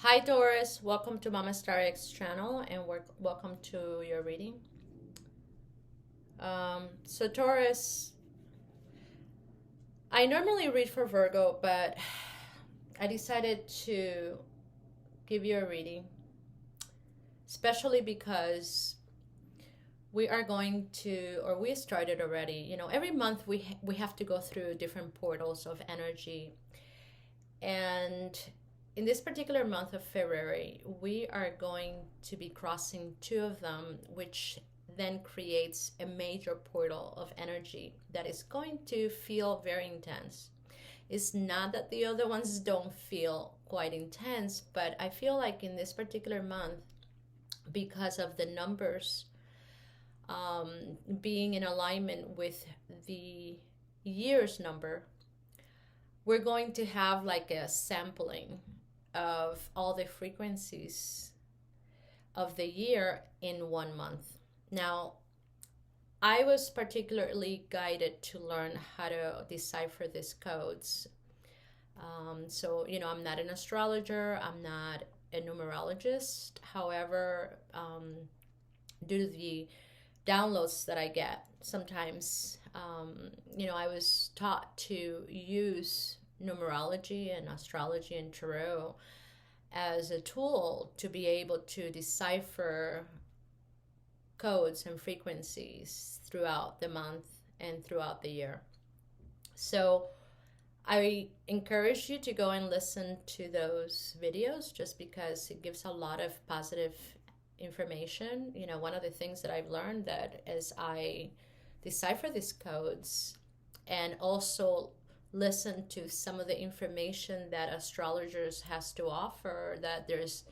Hi Taurus, welcome to Mama Star X channel and welcome to your reading. So Taurus, I normally read for Virgo, but I decided to give you a reading, especially because we are going to, or we started already, every month we have to go through different portals of energy. And in this particular month of February, we are going to be crossing two of them, which then creates a major portal of energy that is going to feel very intense. It's not that the other ones don't feel quite intense, but I feel like in this particular month, because of the numbers being in alignment with the year's number, we're going to have like a sampling of all the frequencies of the year in 1 month. Now, I was particularly guided to learn how to decipher these codes. I'm not an astrologer, I'm not a numerologist. However, due to the downloads that I get, sometimes, I was taught to use numerology and astrology and tarot as a tool to be able to decipher codes and frequencies throughout the month and throughout the year. So I encourage you to go and listen to those videos just because it gives a lot of positive information. One of the things that I've learned that as I decipher these codes and also listen to some of the information that astrologers has to offer, that there's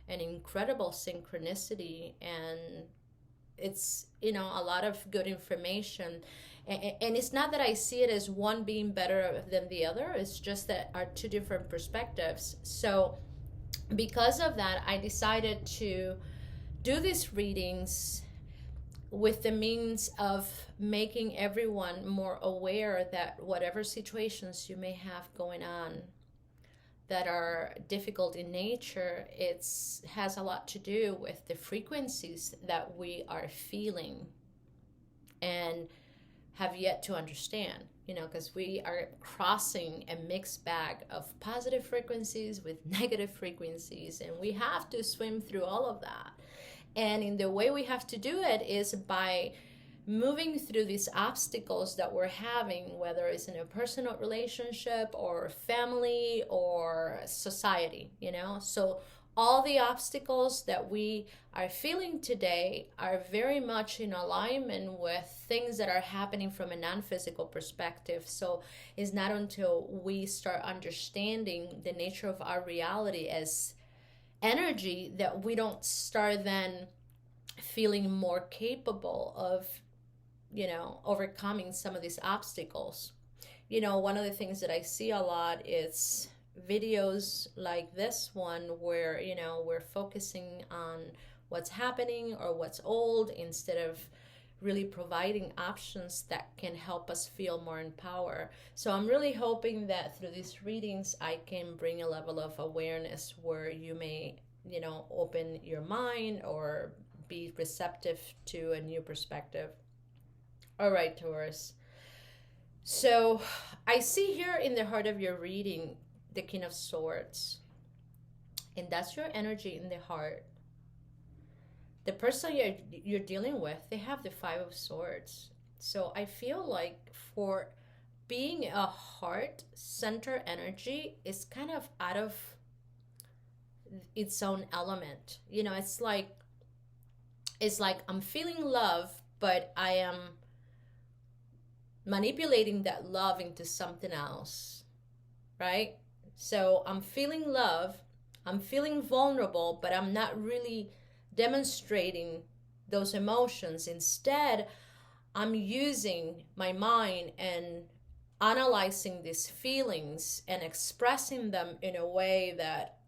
an incredible synchronicity, and it's a lot of good information. And it's not that I see it as one being better than the other, it's just that are two different perspectives. So because of that, I decided to do these readings with the means of making everyone more aware that whatever situations you may have going on that are difficult in nature, it has a lot to do with the frequencies that we are feeling and have yet to understand, because we are crossing a mixed bag of positive frequencies with negative frequencies, and we have to swim through all of that. And in the way we have to do it is by moving through these obstacles that we're having, whether it's in a personal relationship or family or society, So all the obstacles that we are feeling today are very much in alignment with things that are happening from a non-physical perspective. So it's not until we start understanding the nature of our reality as energy that we don't start then feeling more capable of overcoming some of these obstacles. One of the things that I see a lot is videos like this one where we're focusing on what's happening or what's old instead of really providing options that can help us feel more in power. So I'm really hoping that through these readings I can bring a level of awareness where you may open your mind or be receptive to a new perspective. All right, Taurus. So I see here in the heart of your reading the King of Swords, and that's your energy in the heart. The person you're dealing with, they have the Five of Swords. So I feel like for being a heart center energy is kind of out of its own element. It's like I'm feeling love, but I am manipulating that love into something else, right? So I'm feeling love, I'm feeling vulnerable, but I'm not really demonstrating those emotions. Instead, I'm using my mind and analyzing these feelings and expressing them in a way that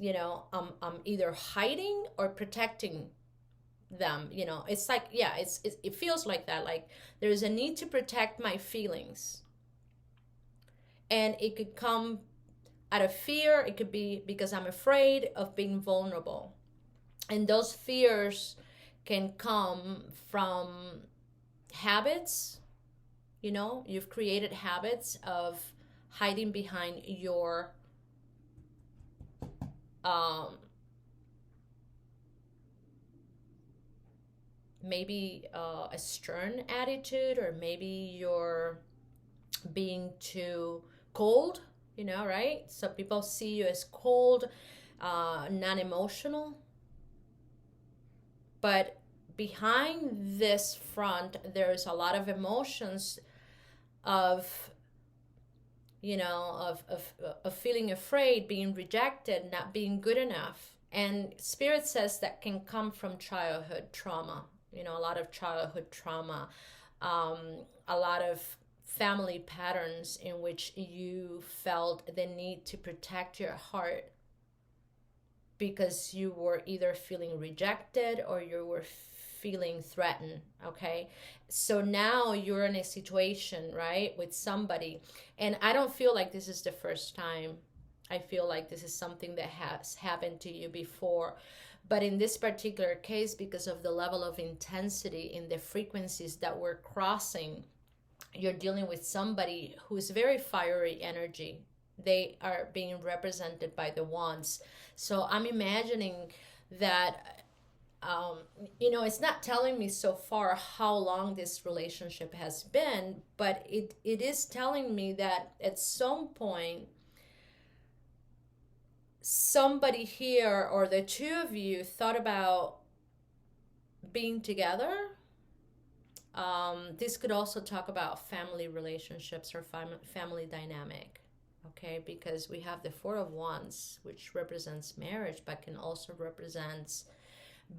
I'm either hiding or protecting them. It's like, yeah, it feels like that, like there's a need to protect my feelings, and it could come out of fear. It could be because I'm afraid of being vulnerable. And those fears can come from habits. You've created habits of hiding behind your maybe a stern attitude, or maybe you're being too cold, right? So people see you as cold, non-emotional. But behind this front, there's a lot of emotions of, of feeling afraid, being rejected, not being good enough. And Spirit says that can come from childhood trauma, a lot of childhood trauma, a lot of family patterns in which you felt the need to protect your heart because you were either feeling rejected or you were feeling threatened. Okay, so now you're in a situation, right, with somebody, and I don't feel like this is the first time. I feel like this is something that has happened to you before. But in this particular case, because of the level of intensity in the frequencies that we're crossing, you're dealing with somebody who's very fiery energy. They are being represented by the wands. So I'm imagining that, it's not telling me so far how long this relationship has been, but it is telling me that at some point, somebody here or the two of you thought about being together. This could also talk about family relationships or family dynamic, okay? Because we have the Four of Wands, which represents marriage, but can also represent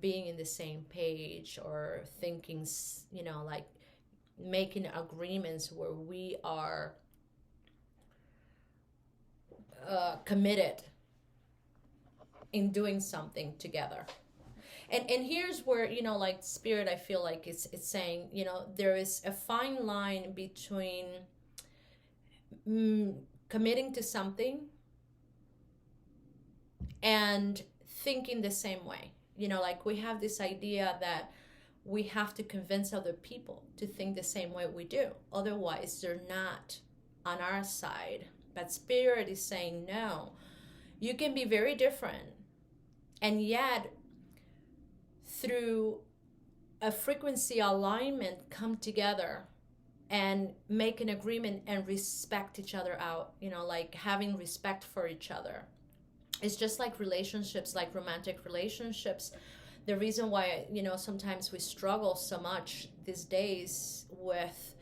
being in the same page or thinking, like making agreements where we are committed in doing something together. And here's where, like Spirit, I feel like it's saying, there is a fine line between committing to something and thinking the same way. Like we have this idea that we have to convince other people to think the same way we do. Otherwise, they're not on our side. But Spirit is saying, no, you can be very different. And yet, through a frequency alignment, come together and make an agreement and respect each other out, like having respect for each other. It's just like relationships, like romantic relationships. The reason why, sometimes we struggle so much these days with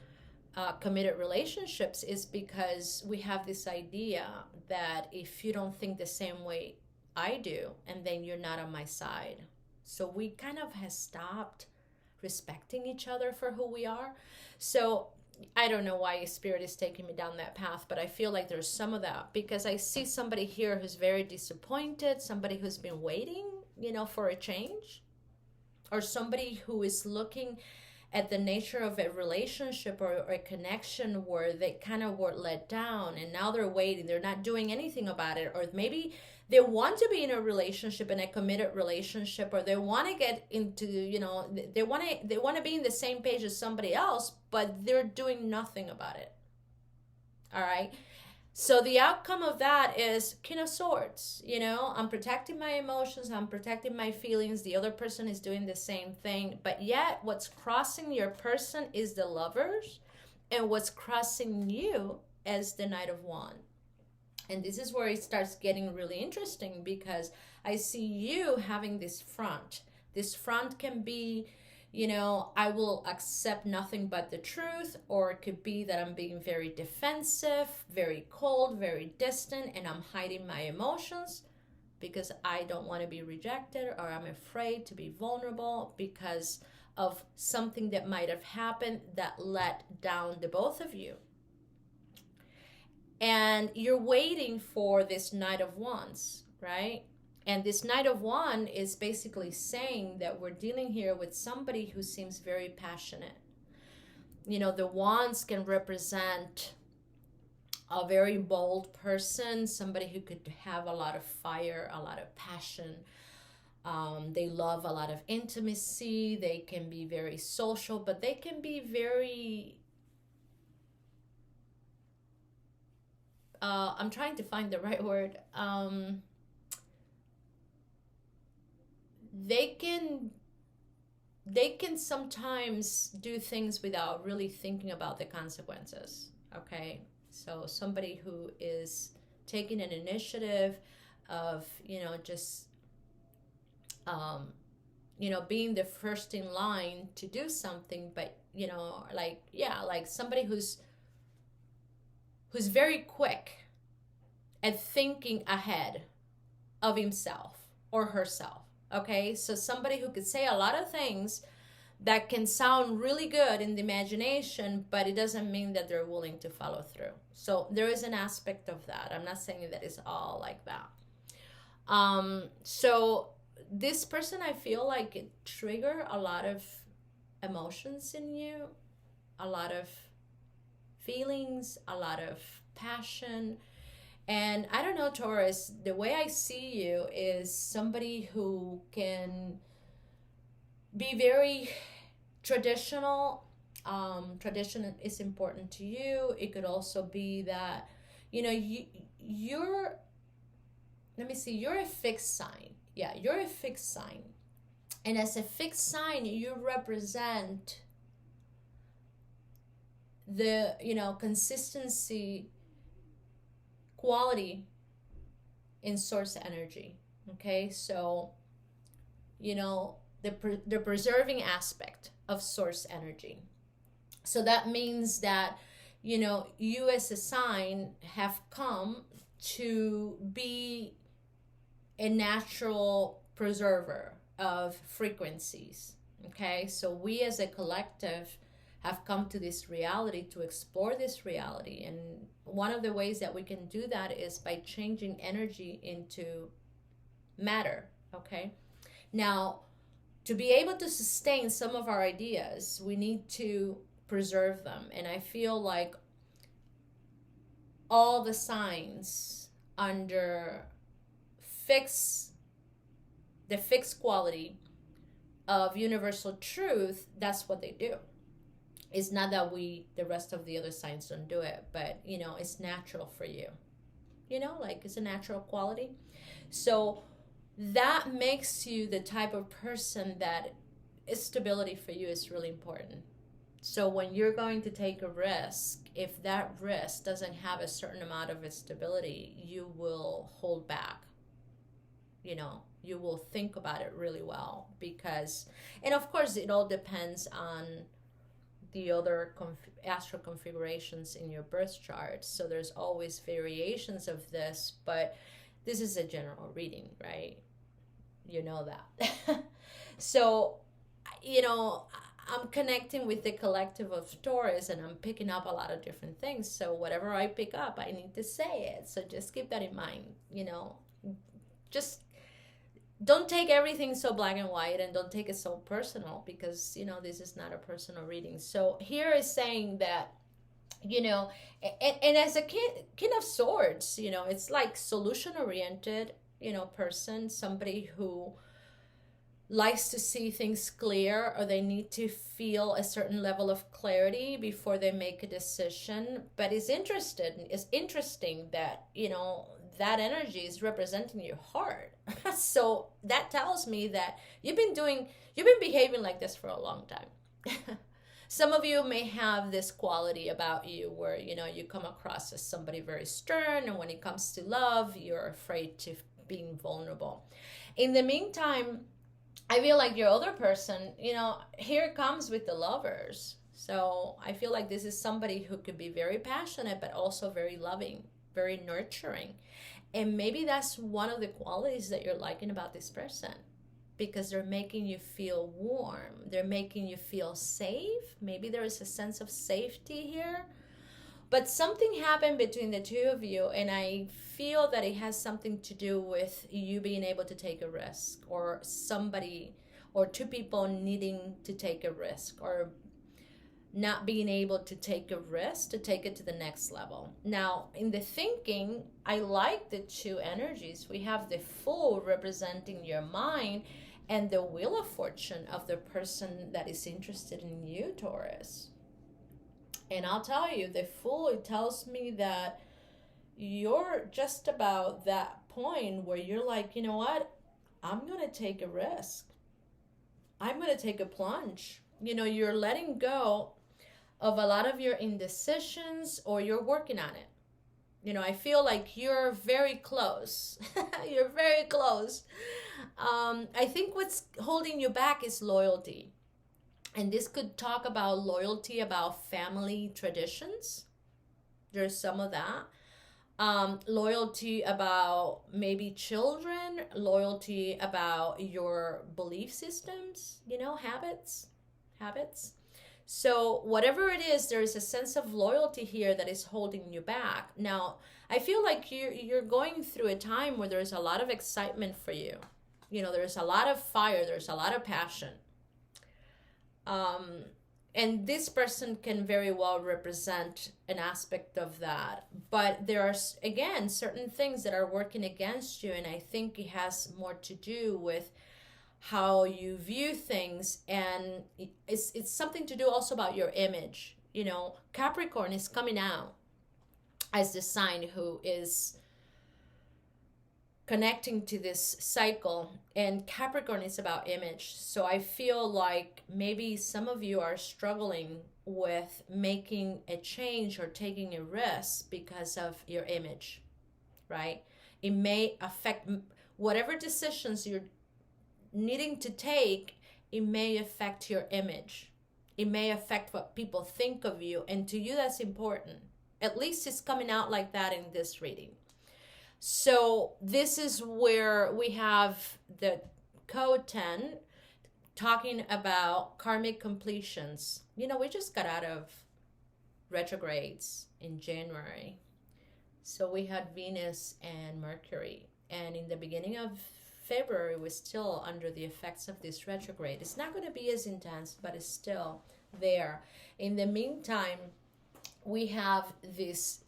committed relationships is because we have this idea that if you don't think the same way I do, and then you're not on my side. So we kind of have stopped respecting each other for who we are. So I don't know why Spirit is taking me down that path, but I feel like there's some of that because I see somebody here who's very disappointed, somebody who's been waiting, for a change, or somebody who is looking at the nature of a relationship or a connection where they kind of were let down and now they're waiting, they're not doing anything about it, or maybe they want to be in a relationship, in a committed relationship, or they want to get into, they want to be in the same page as somebody else, but they're doing nothing about it. All right. So the outcome of that is King of Swords. I'm protecting my emotions, I'm protecting my feelings. The other person is doing the same thing, but yet what's crossing your person is the Lovers, and what's crossing you is the Knight of Wands. And this is where it starts getting really interesting because I see you having this front. This front can be, I will accept nothing but the truth, or it could be that I'm being very defensive, very cold, very distant, and I'm hiding my emotions because I don't want to be rejected, or I'm afraid to be vulnerable because of something that might have happened that let down the both of you. And you're waiting for this Knight of Wands, right? And this Knight of Wands is basically saying that we're dealing here with somebody who seems very passionate. The wands can represent a very bold person, somebody who could have a lot of fire, a lot of passion. They love a lot of intimacy. They can be very social, but they can be very, I'm trying to find the right word. They can they can sometimes do things without really thinking about the consequences. Okay, so somebody who is taking an initiative of, just um, being the first in line to do something, but like, yeah, like somebody who's very quick at thinking ahead of himself or herself. Okay, so somebody who could say a lot of things that can sound really good in the imagination, but it doesn't mean that they're willing to follow through. So there is an aspect of that. I'm not saying that it's all like that. So this person, I feel like it trigger a lot of emotions in you, a lot of feelings, a lot of passion. And I don't know, Taurus, the way I see you is somebody who can be very traditional. Tradition is important to you. It could also be that, you're, let me see, you're a fixed sign. Yeah, you're a fixed sign. And as a fixed sign, you represent the, consistency, quality in source energy. Okay, so the preserving aspect of source energy. So that means that you as a sign have come to be a natural preserver of frequencies. Okay, so we as a collective have come to this reality to explore this reality. And one of the ways that we can do that is by changing energy into matter. Okay, now to be able to sustain some of our ideas, we need to preserve them. And I feel like all the signs under the fixed quality of universal truth, that's what they do. It's not that the rest of the other signs don't do it, but it's natural for you. Like it's a natural quality. So that makes you the type of person that stability for you is really important. So when you're going to take a risk, if that risk doesn't have a certain amount of stability, you will hold back. You will think about it really well, because, and of course it all depends on the other astral configurations in your birth chart. So there's always variations of this, but this is a general reading, right? You know that. So, I'm connecting with the collective of Taurus, and I'm picking up a lot of different things. So whatever I pick up, I need to say it. So just keep that in mind. Just don't take everything so black and white, and don't take it so personal, because this is not a personal reading. So here is saying that, and as a king of swords, it's like solution oriented, person, somebody who likes to see things clear, or they need to feel a certain level of clarity before they make a decision. But it's interesting that that energy is representing your heart. So that tells me that you've been behaving like this for a long time. Some of you may have this quality about you where you come across as somebody very stern, and when it comes to love, you're afraid to being vulnerable. In the meantime, I feel like your other person, here it comes with the Lovers. So I feel like this is somebody who could be very passionate, but also very loving, very nurturing. And maybe that's one of the qualities that you're liking about this person, because they're making you feel warm. They're making you feel safe. Maybe there is a sense of safety here. But something happened between the two of you, and I feel that it has something to do with you being able to take a risk, or somebody or two people needing to take a risk, or not being able to take a risk to take it to the next level. Now, in the thinking, I like the two energies. We have the Fool representing your mind and the Wheel of Fortune of the person that is interested in you, Taurus. And I'll tell you, the Fool, it tells me that you're just about that point where you're like, you know what? I'm going to take a risk. I'm going to take a plunge. You know, you're letting go of a lot of your indecisions, or you're working on it. You know, I feel like you're very close. You're very close. I think what's holding you back is loyalty. And this could talk about loyalty, about family traditions. There's some of that. Loyalty about maybe children, loyalty about your belief systems, you know, habits. So whatever it is, there is a sense of loyalty here that is holding you back. Now, I feel like you're going through a time where there's a lot of excitement for you. You know, there's a lot of fire, there's a lot of passion. And this person can very well represent an aspect of that. But there are, again, certain things that are working against you. And I think it has more to do with how you view things. And it's something to do also about your image. You know, Capricorn is coming out as the sign who is connecting to this cycle, and Capricorn is about image. So I feel like maybe some of you are struggling with making a change or taking a risk because of your image, right? It may affect whatever decisions you're needing to take. It may affect your image. It may affect what people think of you, and to you that's important. At least it's coming out like that in this reading. So this is where we have the code 10 talking about karmic completions. You know, we just got out of retrogrades in January. So we had Venus and Mercury. And in the beginning of February, we're still under the effects of this retrograde. It's not going to be as intense, but it's still there. In the meantime, we have this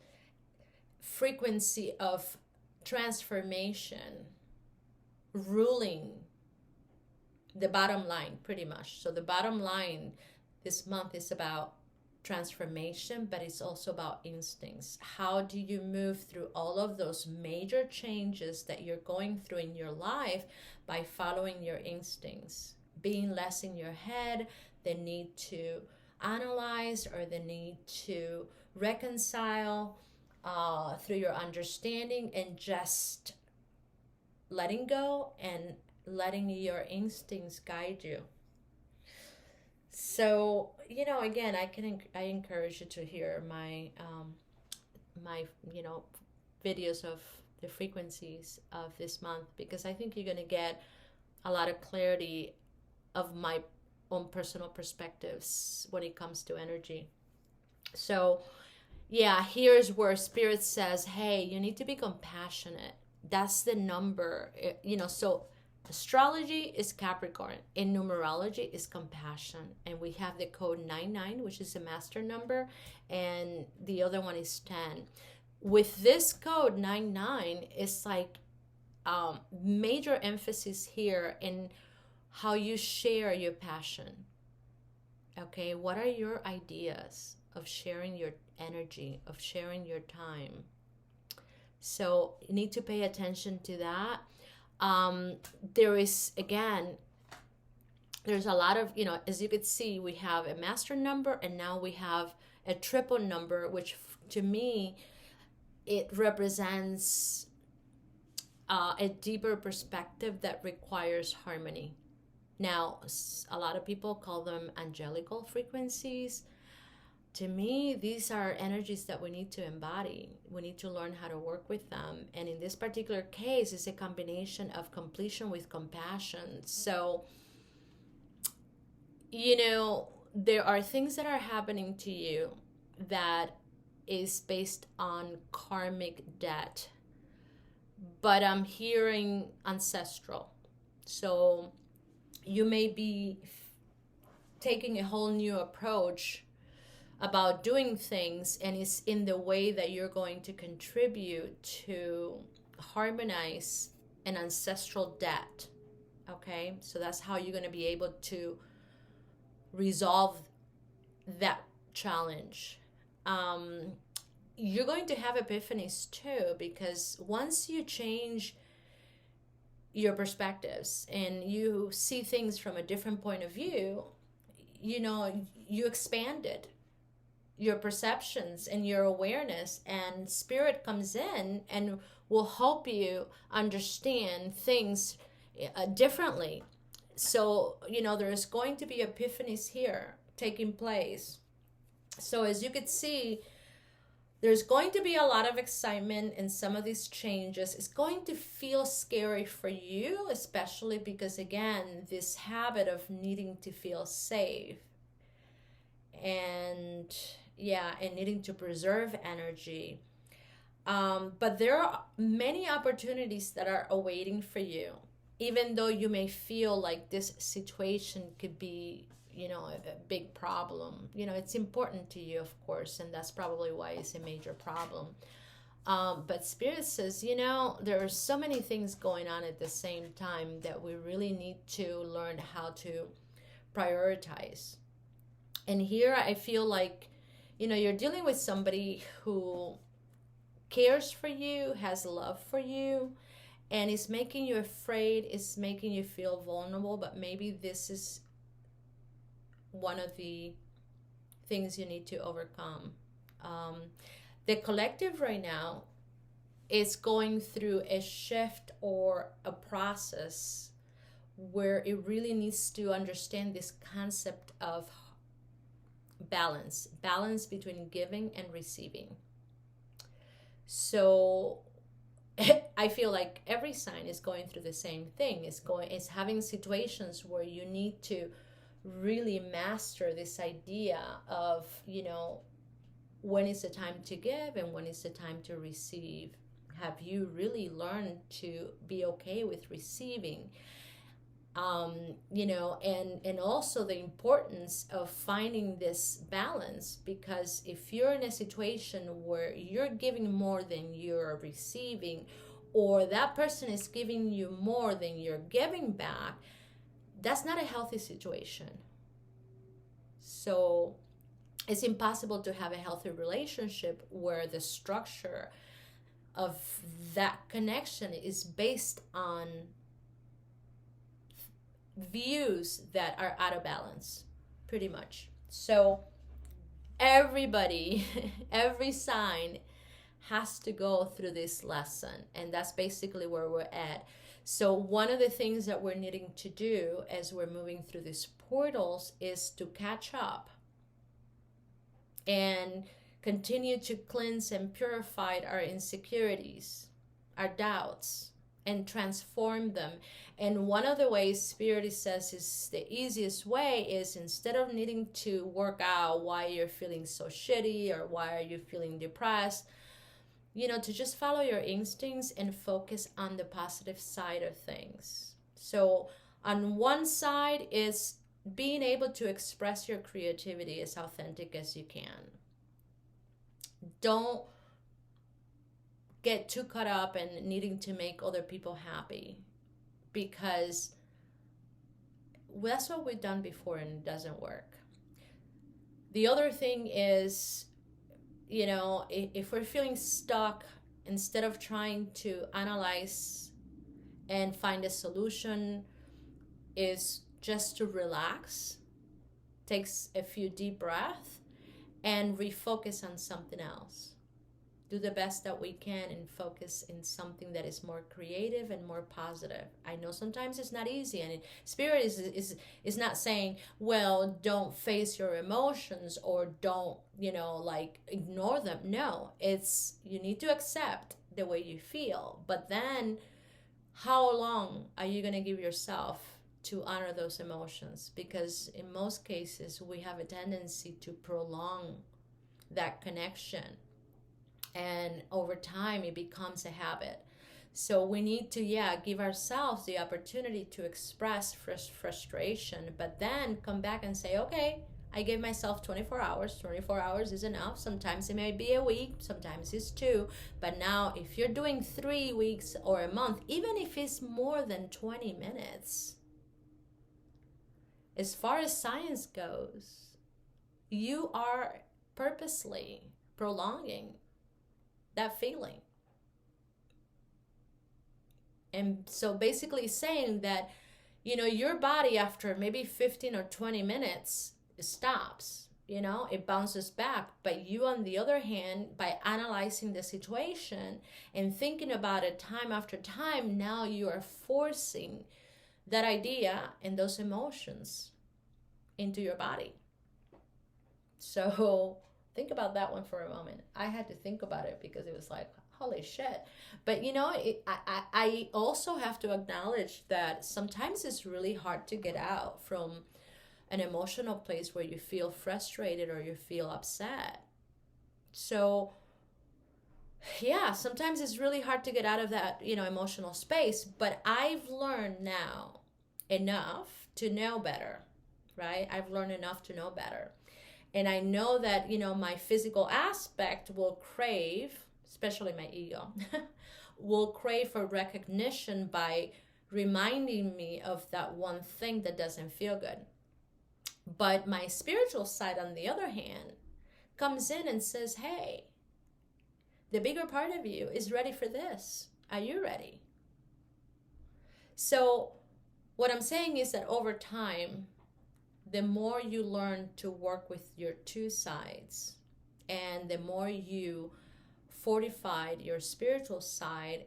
frequency of transformation ruling the bottom line pretty much. So the bottom line this month is about transformation, but it's also about instincts. How do you move through all of those major changes that you're going through in your life by following your instincts, being less in your head, the need to analyze or the need to reconcile through your understanding, and just letting go and letting your instincts guide you. So, you know, again, I encourage you to hear my videos of the frequencies of this month, because I think you're going to get a lot of clarity of my own personal perspectives when it comes to energy. So yeah, here's where Spirit says, hey, you need to be compassionate. That's the number, you know. So astrology is Capricorn. In numerology is compassion. And we have the code 99, which is a master number. And the other one is 10. With this code 99, it's like major emphasis here in how you share your passion. Okay, what are your ideas of sharing your energy, of sharing your time? So you need to pay attention to that. There is, again, there's a lot of, you know, as you could see, we have a master number, and now we have a triple number, which to me, it represents a deeper perspective that requires harmony. Now, a lot of people call them angelical frequencies. To me, these are energies that we need to embody. We need to learn how to work with them. And in this particular case, it's a combination of completion with compassion. So, you know, there are things that are happening to you that is based on karmic debt. But I'm hearing ancestral. So you may be taking a whole new approach about doing things, and it's in the way that you're going to contribute to harmonize an ancestral debt. Okay, so that's how you're going to be able to resolve that challenge. You're going to have epiphanies too, because once you change your perspectives and you see things from a different point of view, you expanded your perceptions and your awareness, and spirit comes in and will help you understand things differently. So there's going to be epiphanies here taking place. So as you could see, there's going to be a lot of excitement in some of these changes. It's going to feel scary for you, especially because, again, this habit of needing to feel safe and needing to preserve energy. But there are many opportunities that are awaiting for you, even though you may feel like this situation could be a big problem. It's important to you, of course, and that's probably why it's a major problem. But Spirit says, there are so many things going on at the same time that we really need to learn how to prioritize. And here I feel like, you're dealing with somebody who cares for you, has love for you, and is making you afraid, is making you feel vulnerable. But maybe this is one of the things you need to overcome. The collective right now is going through a shift or a process where it really needs to understand this concept of balance between giving and receiving. So I feel like every sign is going through the same thing. It's having situations where you need to really master this idea of, when is the time to give and when is the time to receive. Have you really learned to be okay with receiving? And also the importance of finding this balance, because if you're in a situation where you're giving more than you're receiving, or that person is giving you more than you're giving back, that's not a healthy situation. So it's impossible to have a healthy relationship where the structure of that connection is based on views that are out of balance, pretty much. So everybody, every sign has to go through this lesson, and that's basically where we're at. So one of the things that we're needing to do as we're moving through these portals is to catch up and continue to cleanse and purify our insecurities, our doubts, and transform them. And one of the ways Spirit says is the easiest way is, instead of needing to work out why you're feeling so shitty or why are you feeling depressed, to just follow your instincts and focus on the positive side of things. So on one side is being able to express your creativity as authentic as you can. Don't get too caught up in needing to make other people happy, because that's what we've done before and it doesn't work. The other thing is, if we're feeling stuck, instead of trying to analyze and find a solution, is just to relax, takes a few deep breaths, and refocus on something else. Do the best that we can and focus in something that is more creative and more positive. I know sometimes it's not easy, and Spirit is not saying, well, don't face your emotions or don't, ignore them. No, it's, you need to accept the way you feel. But then how long are you going to give yourself to honor those emotions? Because in most cases, we have a tendency to prolong that connection. And over time, it becomes a habit. So we need to, give ourselves the opportunity to express frustration, but then come back and say, okay, I gave myself 24 hours. 24 hours is enough. Sometimes it may be a week, sometimes it's 2. But now, if you're doing 3 weeks or a month, even if it's more than 20 minutes, as far as science goes, you are purposely prolonging that feeling. And so basically saying that, your body after maybe 15 or 20 minutes stops, it bounces back. But you, on the other hand, by analyzing the situation and thinking about it time after time, now you are forcing that idea and those emotions into your body. So think about that one for a moment. I had to think about it because it was like, holy shit. But I also have to acknowledge that sometimes it's really hard to get out from an emotional place where you feel frustrated or you feel upset. So yeah, sometimes it's really hard to get out of that, emotional space. But I've learned now enough to know better, right? I've learned enough to know better. And I know that, my physical aspect will crave, especially my ego, will crave for recognition by reminding me of that one thing that doesn't feel good. But my spiritual side, on the other hand, comes in and says, hey, the bigger part of you is ready for this. Are you ready? So what I'm saying is that over time, the more you learn to work with your two sides, and the more you fortified your spiritual side,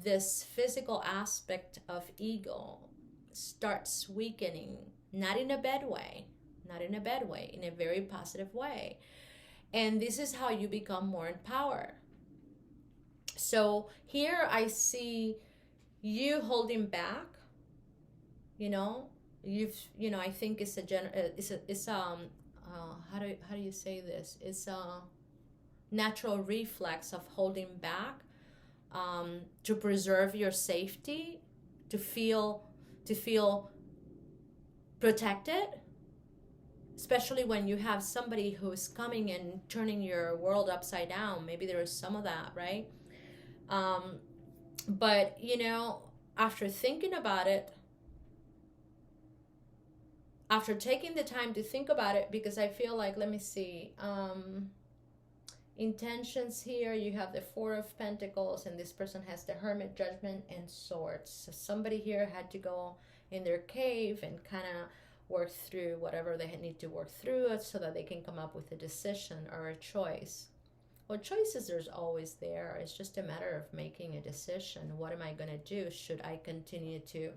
this physical aspect of ego starts weakening, not in a bad way, in a very positive way. And this is how you become more in power. So here I see you holding back, I think it's how do you say this? It's a natural reflex of holding back, to preserve your safety, to feel protected, especially when you have somebody who's coming and turning your world upside down. Maybe there is some of that, right? But after thinking about it, after taking the time to think about it, because I feel like, let me see, intentions here, you have the Four of Pentacles, and this person has the Hermit, Judgment, and Swords. So somebody here had to go in their cave and kind of work through whatever they need to work through so that they can come up with a decision or a choice. Well, choices there's always there. It's just a matter of making a decision. What am I going to do? Should I continue to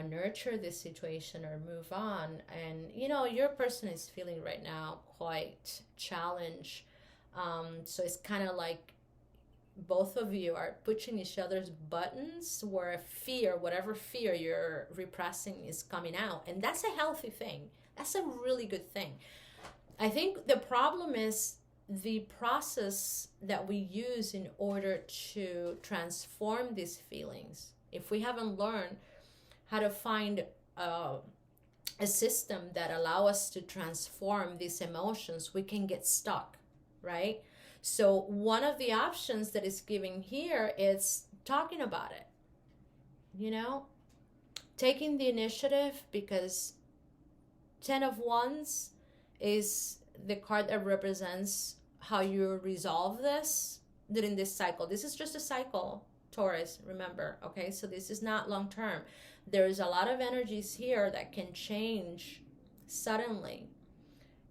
nurture this situation or move on? And your person is feeling right now quite challenged. So it's kind of like both of you are pushing each other's buttons, where fear, whatever fear you're repressing, is coming out. And that's a healthy thing. That's a really good thing. I think the problem is the process that we use in order to transform these feelings. If we haven't learned how to find a system that allow us to transform these emotions, we can get stuck, right? So one of the options that is given here is talking about it, taking the initiative, because 10 of Wands is the card that represents how you resolve this during this cycle. This is just a cycle, Taurus, remember, okay? So this is not long term. There's a lot of energies here that can change suddenly.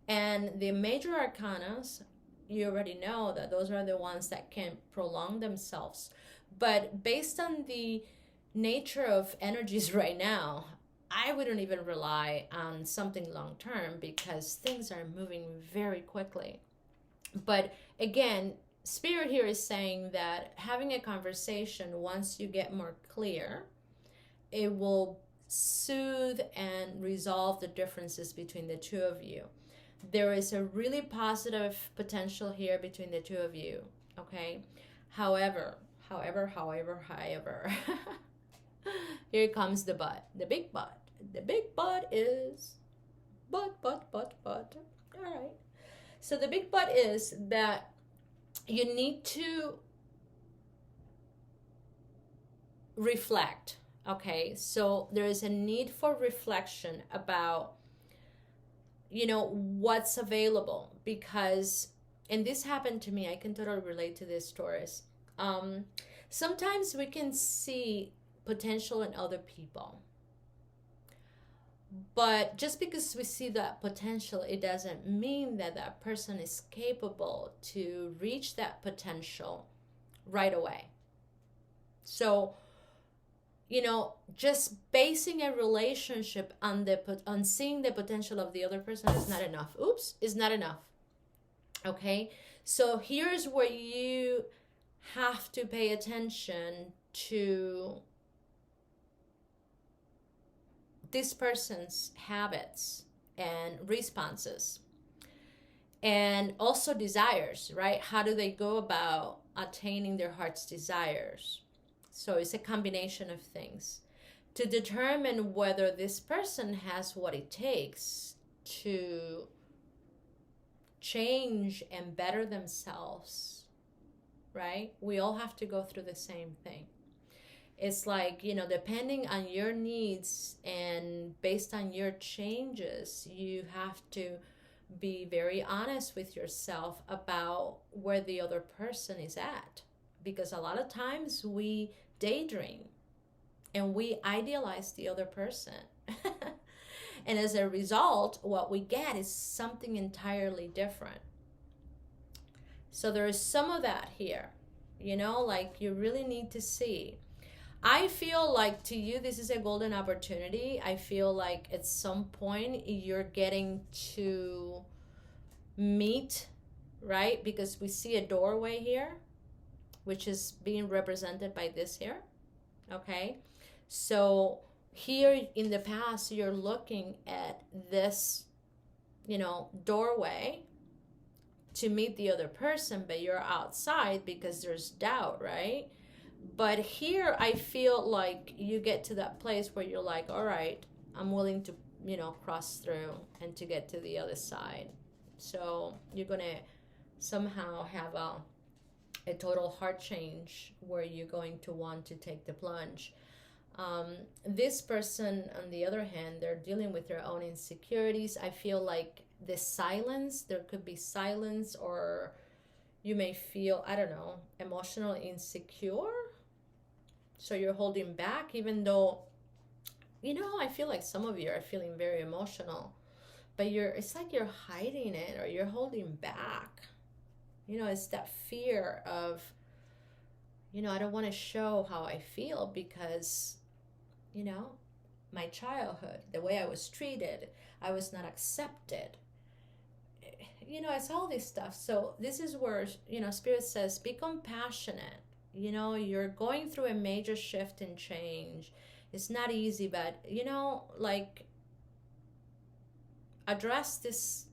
And the major arcanas, you already know that those are the ones that can prolong themselves. But based on the nature of energies right now, I wouldn't even rely on something long term, because things are moving very quickly. But again, Spirit here is saying that having a conversation, once you get more clear, it will soothe and resolve the differences between the two of you. There is a really positive potential here between the two of you, okay? However, here comes the but, the big but. The big but is But. All right. So the big but is that you need to reflect. Okay. So there is a need for reflection about, what's available, because, and this happened to me, I can totally relate to this, Taurus. Um, Sometimes we can see potential in other people, but just because we see that potential, it doesn't mean that that person is capable to reach that potential right away. So, just basing a relationship on seeing the potential of the other person is not enough. Oops, is not enough. Okay? So here's where you have to pay attention to this person's habits and responses, and also desires, right? How do they go about attaining their heart's desires? So it's a combination of things to determine whether this person has what it takes to change and better themselves, right? We all have to go through the same thing. It's like, depending on your needs and based on your changes, you have to be very honest with yourself about where the other person is at. Because a lot of times we daydream and we idealize the other person. And as a result, what we get is something entirely different. So there is some of that here, like you really need to see. I feel like to you, this is a golden opportunity. I feel like at some point you're getting to meet, right? Because we see a doorway here, which is being represented by this here. Okay. So here in the past, you're looking at this, doorway to meet the other person, but you're outside because there's doubt, right? But here I feel like you get to that place where you're like, all right, I'm willing to, cross through and to get to the other side. So you're going to somehow have a total heart change where you're going to want to take the plunge. This person, on the other hand, they're dealing with their own insecurities. I feel like the silence, there could be silence, or you may feel, I don't know, emotionally insecure. So you're holding back, even though, I feel like some of you are feeling very emotional, but it's like you're hiding it or you're holding back. It's that fear of, I don't want to show how I feel because, my childhood, the way I was treated, I was not accepted. It's all this stuff. So this is where, Spirit says, be compassionate. You're going through a major shift and change. It's not easy, but, like, address this,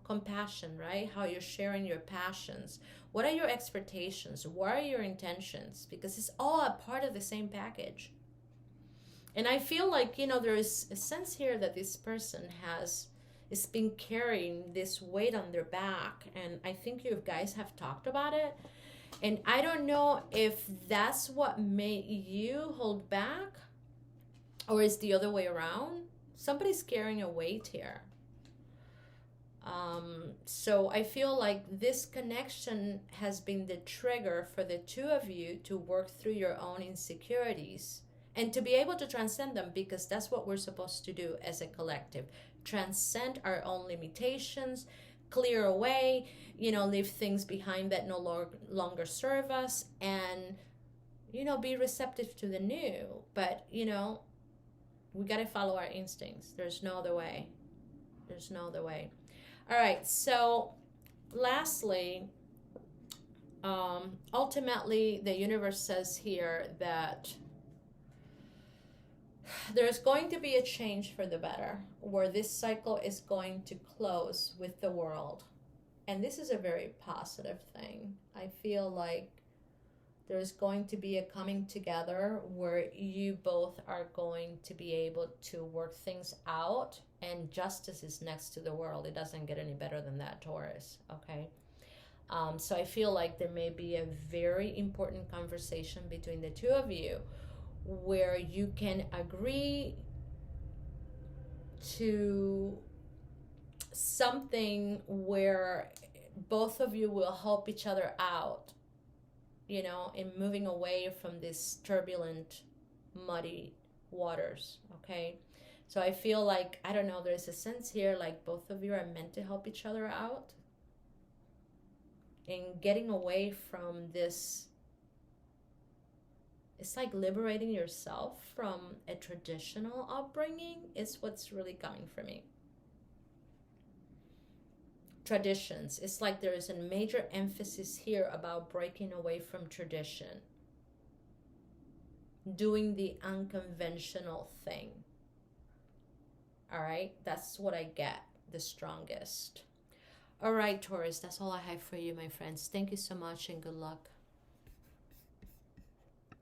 compassion, right? How you're sharing your passions. What are your expectations? What are your intentions? Because it's all a part of the same package. And I feel like, there is a sense here that this person is been carrying this weight on their back. And I think you guys have talked about it. And I don't know if that's what made you hold back or is the other way around. Somebody's carrying a weight here. So I feel like this connection has been the trigger for the two of you to work through your own insecurities and to be able to transcend them, because that's what we're supposed to do as a collective. Transcend our own limitations, clear away, leave things behind that no longer serve us, and, be receptive to the new. But, we got to follow our instincts. There's no other way. There's no other way. All right. So lastly, ultimately, the universe says here that there's going to be a change for the better, where this cycle is going to close with the world. And this is a very positive thing. I feel like There's going to be a coming together where you both are going to be able to work things out, and justice is next to the world. It doesn't get any better than that, Taurus. Okay. So I feel like there may be a very important conversation between the two of you where you can agree to something where both of you will help each other out, you know, in moving away from this turbulent, muddy waters. Okay. So I feel like, I don't know, there's a sense here like both of you are meant to help each other out in getting away from this. It's like liberating yourself from a traditional upbringing is what's really coming for me. Traditions. It's like there is a major emphasis here about breaking away from tradition, doing the unconventional thing. All right, that's what I get the strongest. All right, Taurus, that's all I have for you, my friends. Thank you so much and good luck.